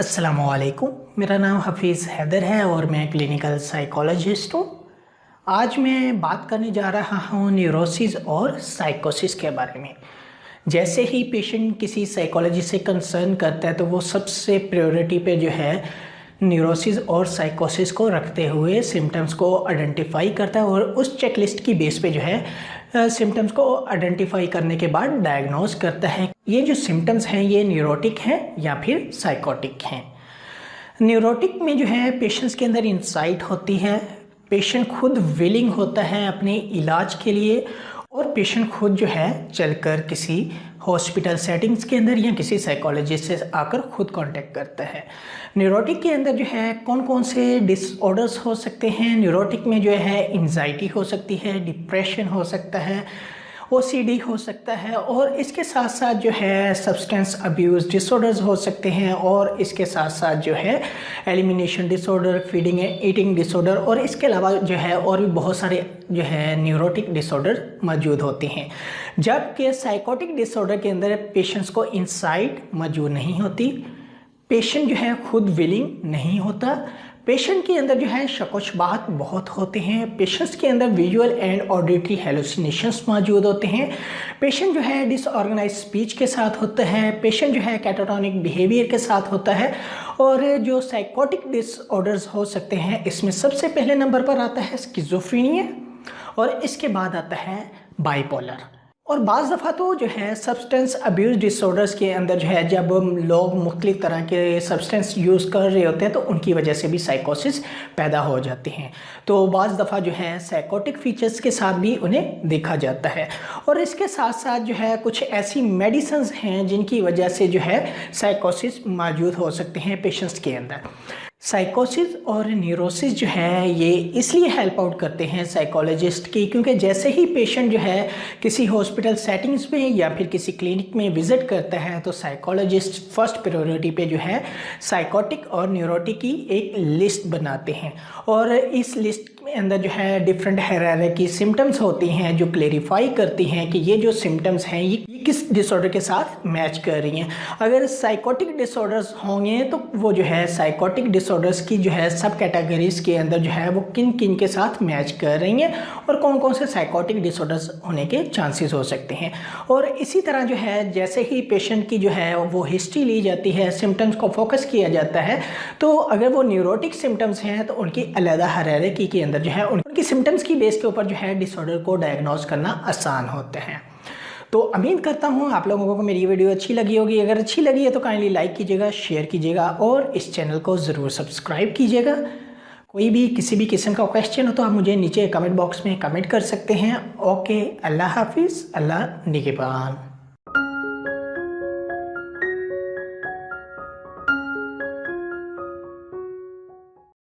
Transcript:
अस्सलामुअलैकुम, मेरा नाम हफीज़ हैदर है और मैं क्लिनिकल साइकोलॉजिस्ट हूँ। आज मैं बात करने जा रहा हूँ न्यूरोसिस और साइकोसिस के बारे में। जैसे ही पेशेंट किसी साइकोलॉजी से कंसर्न करता है तो वो सबसे प्रायोरिटी पे जो है न्यूरोसिस और साइकोसिस को रखते हुए सिम्टम्स को आइडेंटिफाई करता है और उस चेकलिस्ट की बेस पे जो है सिम्टम्स को आइडेंटिफाई करने के बाद डायग्नोज करता है ये जो सिम्टम्स हैं ये न्यूरोटिक हैं या फिर साइकोटिक हैं। न्यूरोटिक में जो है पेशेंट्स के अंदर इंसाइट होती है, पेशेंट खुद विलिंग होता है अपने इलाज के लिए और पेशेंट खुद जो है चलकर किसी हॉस्पिटल सेटिंग्स के अंदर या किसी साइकोलॉजिस्ट से आकर खुद कांटेक्ट करता है। न्यूरोटिक के अंदर जो है कौन कौन से डिसऑर्डर्स हो सकते हैं। न्यूरोटिक में जो है एंजाइटी हो सकती है, डिप्रेशन हो सकता है, ओसीडी हो सकता है और इसके साथ साथ जो है सब्सटेंस अब्यूज़ डिसऑर्डर्स हो सकते हैं और इसके साथ साथ जो है elimination disorder, feeding and eating disorder और इसके अलावा जो है और भी बहुत सारे जो है न्यूरोटिक डिसऑर्डर मौजूद होते हैं। जबकि साइकोटिक डिसऑर्डर के अंदर पेशेंट्स को इंसाइट मौजूद नहीं होती, पेशेंट जो है खुद विलिंग नहीं होता, पेशेंट के अंदर जो है शकोशबाहत बहुत होते हैं, पेशेंट्स के अंदर विजुअल एंड ऑडिटरी हेलुसिनेशंस मौजूद होते हैं, पेशेंट जो है डिसऑर्गेनाइज स्पीच के साथ होता है, पेशेंट जो है कैटाटोनिक बिहेवियर के साथ होता है। और जो साइकोटिक डिसऑर्डर्स हो सकते हैं इसमें सबसे पहले नंबर पर आता है स्किज़ोफ्रेनिया और इसके बाद आता है बाइपोलर। और बाज़ दफ़ा तो जो है सब्सटेंस अब्यूज़ डिसऑर्डर्स के अंदर जो है जब लोग मुख्तलिफ़ तरह के सब्सटेंस यूज़ कर रहे होते हैं तो उनकी वजह से भी साइकोसिस पैदा हो जाते हैं। तो बाज़ दफ़ा जो है साइकोटिक फीचर्स के साथ भी उन्हें देखा जाता है। और इसके साथ साथ जो है कुछ ऐसी मेडिसिन्स हैं जिनकी वजह से जो है साइकोसिस मौजूद हो सकते हैं पेशेंट्स के अंदर। साइकोसिस और न्यूरोसिस जो है ये इसलिए हेल्प आउट करते हैं साइकोलॉजिस्ट की क्योंकि जैसे ही पेशेंट जो है किसी हॉस्पिटल सेटिंग्स में या फिर किसी क्लिनिक में विज़िट करता है तो साइकोलॉजिस्ट फर्स्ट प्रायोरिटी पे जो है साइकोटिक और न्यूरोटिक की एक लिस्ट बनाते हैं और इस लिस्ट में अंदर जो है डिफरेंट हायरार्की सिम्टम्स होती हैं जो क्लेरिफाई करती हैं कि ये जो सिम्टम्स हैं ये किस डिसऑर्डर के साथ मैच कर रही हैं। अगर साइकोटिक डिसऑर्डर्स होंगे तो वो जो है साइकोटिक डिसऑर्डर्स की जो है सब कैटेगरीज के अंदर जो है वो किन किन के साथ मैच कर रही हैं और कौन कौन से साइकोटिक डिसऑर्डर्स होने के चांसेस हो सकते हैं। और इसी तरह जो है जैसे ही पेशेंट की जो है वो हिस्ट्री ली जाती है, सिम्टम्स को फोकस किया जाता है, तो अगर वो न्यूरोटिक सिम्टम्स हैं तो उनकी अलग हायरार्की के अंदर जो है उनकी सिम्टम्स की बेस के ऊपर जो है डिसऑर्डर को डायग्नोज करना आसान होता है। तो उम्मीद करता हूँ आप लोगों को मेरी वीडियो अच्छी लगी होगी। अगर अच्छी लगी है तो काइंडली लाइक कीजिएगा, शेयर कीजिएगा और इस चैनल को ज़रूर सब्सक्राइब कीजिएगा। कोई भी किसी भी किस्म का क्वेश्चन हो तो आप मुझे नीचे कमेंट बॉक्स में कमेंट कर सकते हैं। ओके, अल्लाह हाफिज़, अल्लाह निगहबान।